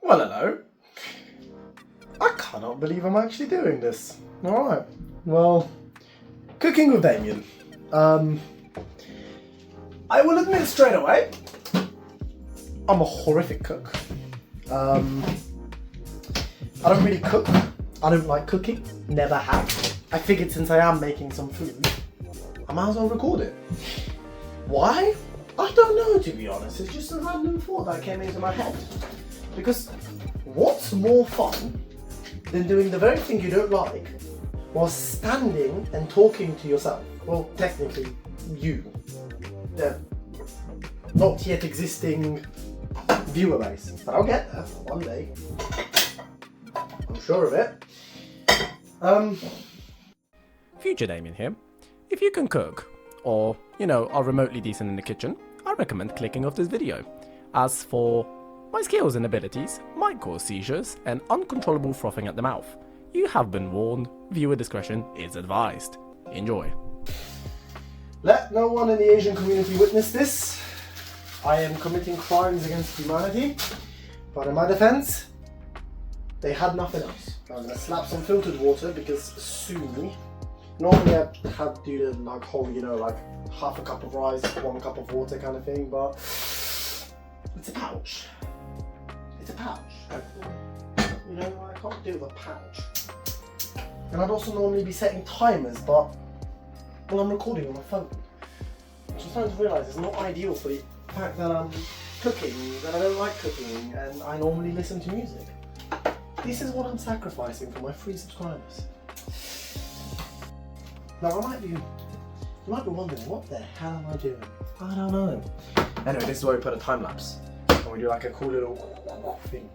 Well, hello. I cannot believe I'm actually doing this. Alright, well, cooking with Damien. I will admit straight away, I'm a horrific cook. I don't really cook. I don't like cooking. Never have. I figured since I am making some food, I might as well record it. Why? I don't know, to be honest. It's just a random thought that came into my head. Because what's more fun than doing the very thing you don't like while standing and talking to yourself? Well, technically, you. The not yet existing viewer base. But I'll get there one day. I'm sure of it. Future Damien here. If you can cook, or, are remotely decent in the kitchen, I recommend clicking off this video. As for my skills and abilities might cause seizures and uncontrollable frothing at the mouth. You have been warned. Viewer discretion is advised. Enjoy. Let no one in the Asian community witness this. I am committing crimes against humanity, but in my defense, they had nothing else. I'm gonna slap some filtered water because soon, normally I'd have to do the whole, like half a cup of rice, 1 cup of water kind of thing, but it's a pouch. It's a pouch. I can't do with a pouch. And I'd also normally be setting timers, but well, I'm recording on my phone. I'm just starting to realise it's not ideal for the fact that I'm cooking, that I don't like cooking, and I normally listen to music. This is what I'm sacrificing for my free subscribers. Now you might be wondering, what the hell am I doing? I don't know. Anyway, this is where we put a time lapse. And we do like a cool little thing.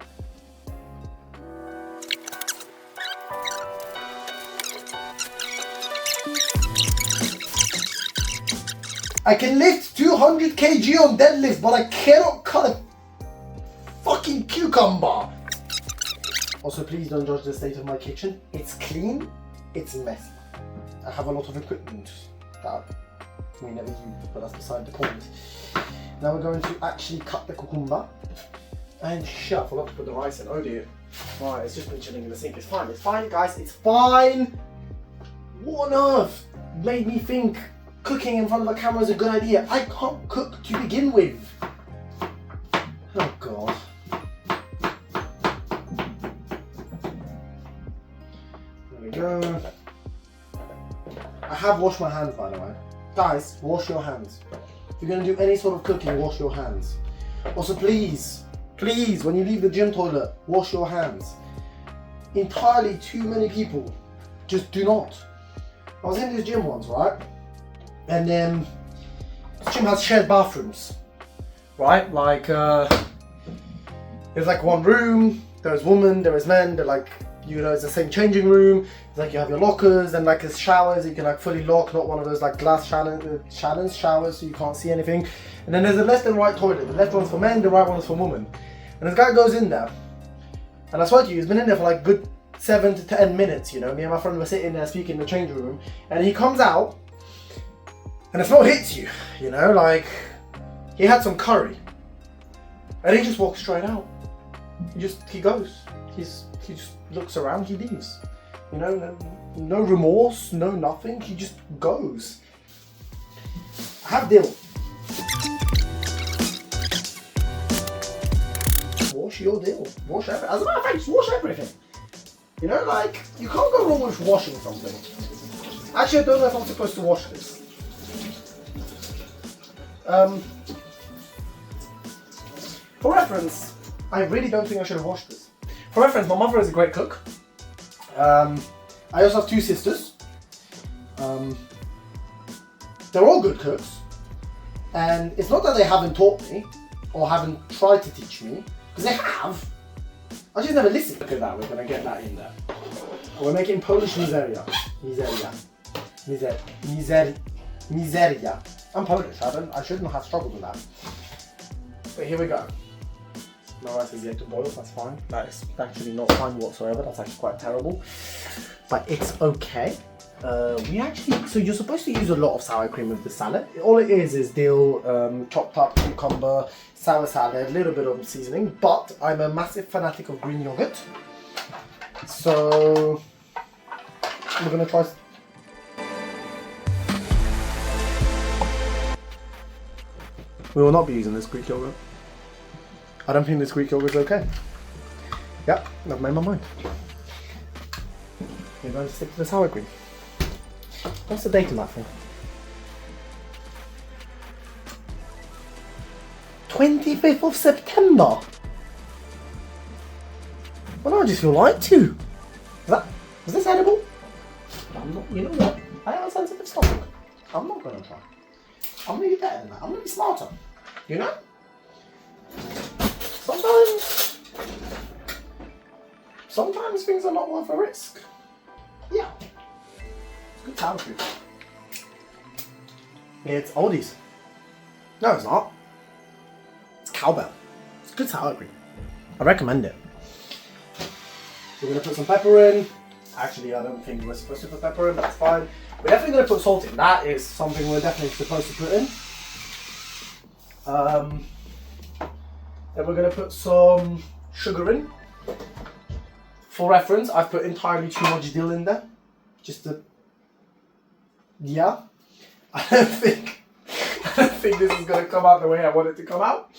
I can lift 200 kg on deadlift, but I cannot cut a fucking cucumber. Also, please don't judge the state of my kitchen. It's clean, it's messy. I have a lot of equipment that we never use, but that's beside the point. Now we're going to actually cut the cucumber. And shit, I forgot to put the rice in. Oh dear. Right, it's just been chilling in the sink. It's fine, guys, it's fine. What on earth made me think cooking in front of a camera is a good idea? I can't cook to begin with. Oh god. There we go. I have washed my hands, by the way. Guys, wash your hands. If you're going to do any sort of cooking, wash your hands. Also, please, when you leave the gym toilet, wash your hands. Entirely too many people just do not. I was in this gym once, right? And then this gym has shared bathrooms, right? Like, there's like one room, there's women, there is men, they're like, it's the same changing room. It's like you have your lockers and like there's showers you can like fully lock, not one of those like glass showers so you can't see anything. And then there's a left and right toilet. The left one's for men, the right one is for women. And this guy goes in there, and I swear to you, he's been in there for like good 7 to 10 minutes, Me and my friend were sitting there speaking in the changing room, and he comes out, and the smell hits you, like he had some curry, and he just walks straight out. He goes. He just looks around, he leaves. No remorse, no nothing, he just goes. Have dill. Wash your dill. Wash everything. As a matter of fact, just wash everything. Like, you can't go wrong with washing something. Actually, I don't know if I'm supposed to wash this. For reference, I really don't think I should have washed this. For reference, my mother is a great cook. I also have 2 sisters. They're all good cooks. And it's not that they haven't taught me, or haven't tried to teach me, because they have. I just never listened. Look at that, we're going to get that in there. We're making Polish miseria. Miseria. I'm Polish, I shouldn't have struggled with that. But here we go. My rice is yet to boil, that's fine. That is actually not fine whatsoever, that's actually quite terrible. But it's okay. so you're supposed to use a lot of sour cream with the salad. All it is dill, chopped up cucumber, sour salad, a little bit of seasoning. But I'm a massive fanatic of green yogurt. So we're gonna try. We will not be using this Greek yogurt. I don't think this Greek yogurt is okay. Yep, I've made my mind. We're going to stick to the sour cream. What's the date on that thing? 25th of September. Well, I just feel like to. Is this edible? I'm not, you know what? I have a sensitive stomach. I'm not going to try. I'm going to be better than that. I'm going to be smarter. You know? Sometimes things are not worth a risk. Yeah. It's good sour cream. It's oldies. No, it's not. It's cowbell. It's good sour cream. I recommend it. We're going to put some pepper in. Actually, I don't think we're supposed to put pepper in, but that's fine. We're definitely going to put salt in. That is something we're definitely supposed to put in. Then we're going to put some sugar in. For reference, I've put entirely too much dill in there. Just to... Yeah. I don't think this is going to come out the way I want it to come out.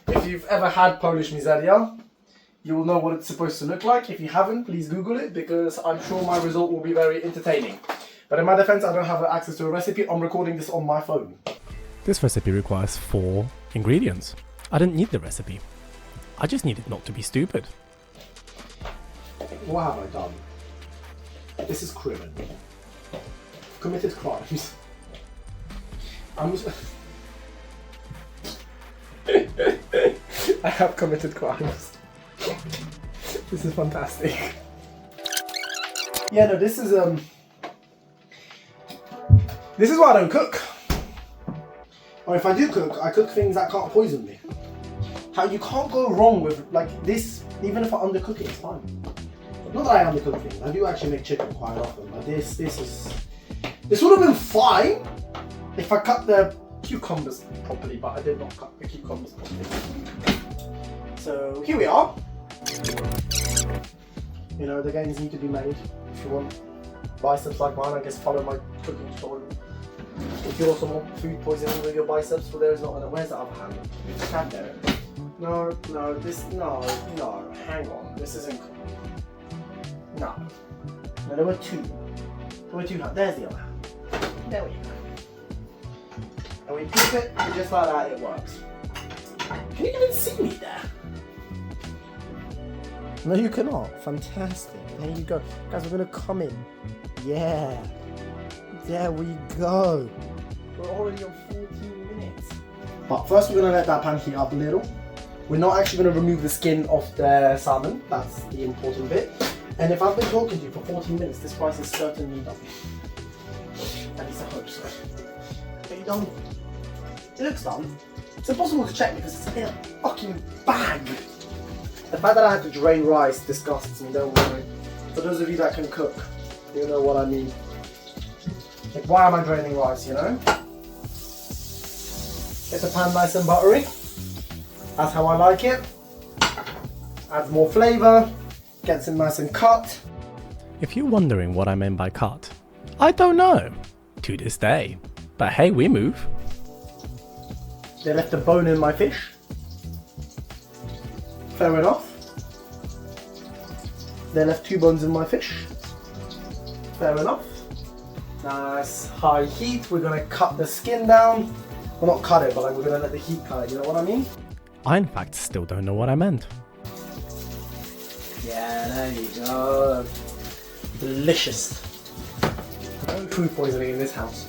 If you've ever had Polish mizeria, you will know what it's supposed to look like. If you haven't, please Google it, because I'm sure my result will be very entertaining. But in my defense, I don't have access to a recipe. I'm recording this on my phone. This recipe requires 4 ingredients. I didn't need the recipe. I just needed not to be stupid. What have I done? This is criminal. Committed crimes. I have committed crimes. This is fantastic. Yeah, no, this is why I don't cook. Or if I do cook, I cook things that can't poison me. How you can't go wrong with like this, even if I undercook it, it's fine. Not that I undercook things. I do actually make chicken quite often, but this would have been fine if I cut the cucumbers properly, but I did not cut the cucumbers properly. So here we are. You know, the gains need to be made. If you want biceps like mine, I guess follow my cooking tutorial. If you also want food poisoning with your biceps, well, there is not another. Where's the other hand? Stand there. No, hang on. This isn't. No, there were 2. There were 2 hands. There's the other hand. There we go. And we keep it, and just like that, it works. Can you even see me there? No, you cannot. Fantastic. There you go. Guys, we're going to come in. Yeah. There we go. We're already on 14 minutes. But first, we're going to let that pan heat up a little. We're not actually going to remove the skin off the salmon. That's the important bit. And if I've been talking to you for 14 minutes, this price is certainly done. At least I hope so. Are you done? It looks done. It's impossible to check because it's in a fucking bag. The fact that I had to drain rice disgusts me, don't worry. For those of you that can cook, you know what I mean. Like, why am I draining rice, you know? Get the pan nice and buttery. That's how I like it. Adds more flavour. Gets it nice and cut. If you're wondering what I meant by cut, I don't know. To this day. But hey, we move. They left a bone in my fish. Fair enough. They left 2 bones in my fish. Fair enough. Nice high heat. We're gonna cut the skin down. Well, not cut it, but like we're gonna let the heat cut it. You know what I mean? I in fact still don't know what I meant. Yeah, there you go. Delicious. No food poisoning in this house.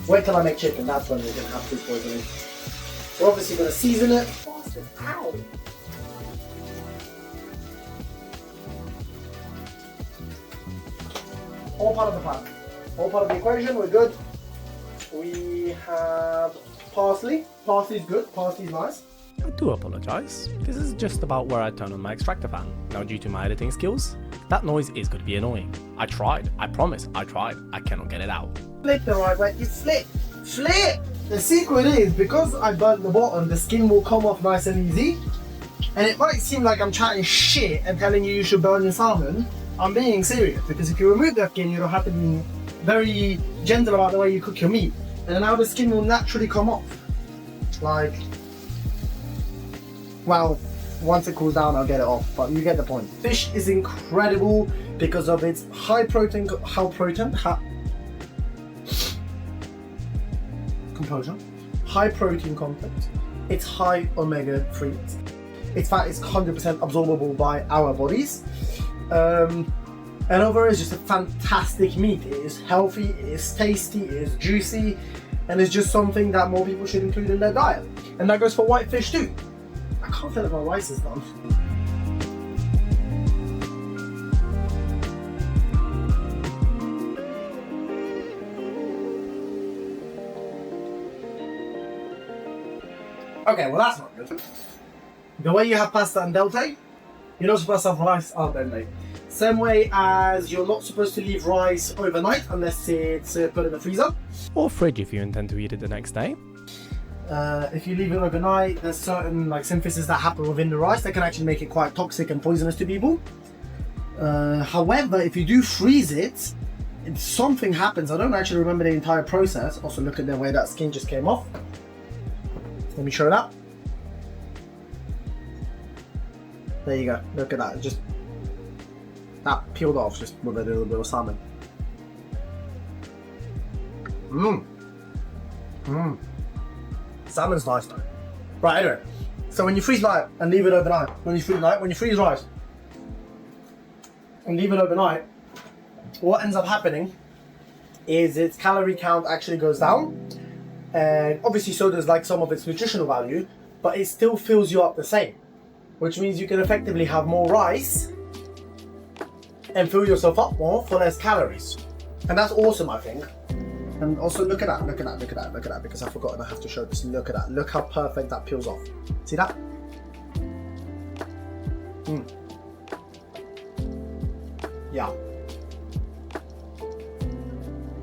Wait till I make chicken, that's when we're gonna have food poisoning. We're obviously gonna season it. Ow! All part of the plan. All part of the equation, we're good. We have parsley. Parsley's good, parsley's nice. I do apologise. This is just about where I turn on my extractor fan. Now due to my editing skills, that noise is going to be annoying. I tried, I promise, I tried. I cannot get it out. Flip the right way, you flip. Flip! The secret is, because I burnt the bottom, the skin will come off nice and easy. And it might seem like I'm chatting shit and telling you should burn your salmon. I'm being serious, because if you remove that skin, you don't have to be very gentle about the way you cook your meat. And now the skin will naturally come off. Like, well, once it cools down, I'll get it off, but you get the point. Fish is incredible because of its high protein, composure, high protein content, it's high omega-3. Its fat is 100% absorbable by our bodies. And overall, it's just a fantastic meat. It is healthy, it is tasty, it is juicy, and it's just something that more people should include in their diet. And that goes for white fish too. I can't tell if my rice is done. Okay, well that's not good. The way you have pasta al dente, you're not supposed to have rice al dente. Same way as you're not supposed to leave rice overnight unless it's put in the freezer. Or fridge if you intend to eat it the next day. If you leave it overnight, there's certain synthesis that happen within the rice that can actually make it quite toxic and poisonous to people. However, if you do freeze it, something happens. I don't actually remember the entire process. Also, look at the way that skin just came off. Let me show that. There you go. Look at that. Just that peeled off just with a little bit of salmon. Salmon's nice though. Right, anyway. So when you freeze night and leave it overnight, when you freeze rice and leave it overnight, what ends up happening is its calorie count actually goes down. And obviously so does some of its nutritional value, but it still fills you up the same. Which means you can effectively have more rice and fill yourself up more for less calories. And that's awesome, I think. And also look at that, because I forgot and I have to show this. Look at that, look how perfect that peels off. See that? Yeah.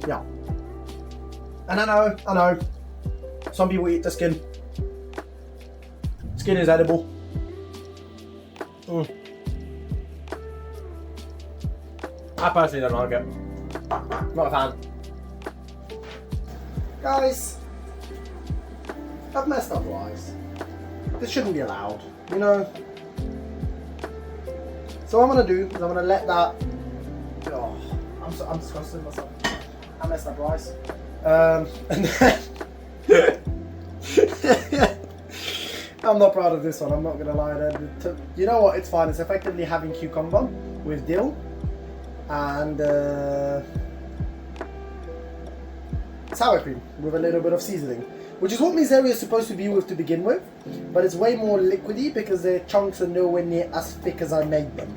Yeah. And I know, some people eat the skin. Skin is edible. I personally don't like it. Not a fan. Guys, I've messed up rice. This shouldn't be allowed, you know? So what I'm gonna do is I'm gonna let that... Oh, I'm disgusted with myself. I messed up rice. And then... I'm not proud of this one, I'm not gonna lie. You know what, it's fine. It's effectively having cucumber with dill and sour cream with a little bit of seasoning, which is what miseria is supposed to be with to begin with, but it's way more liquidy because the chunks are nowhere near as thick as I made them.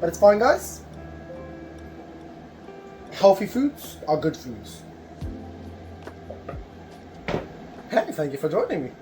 But it's fine, guys. Healthy foods are good foods. Hey, thank you for joining me.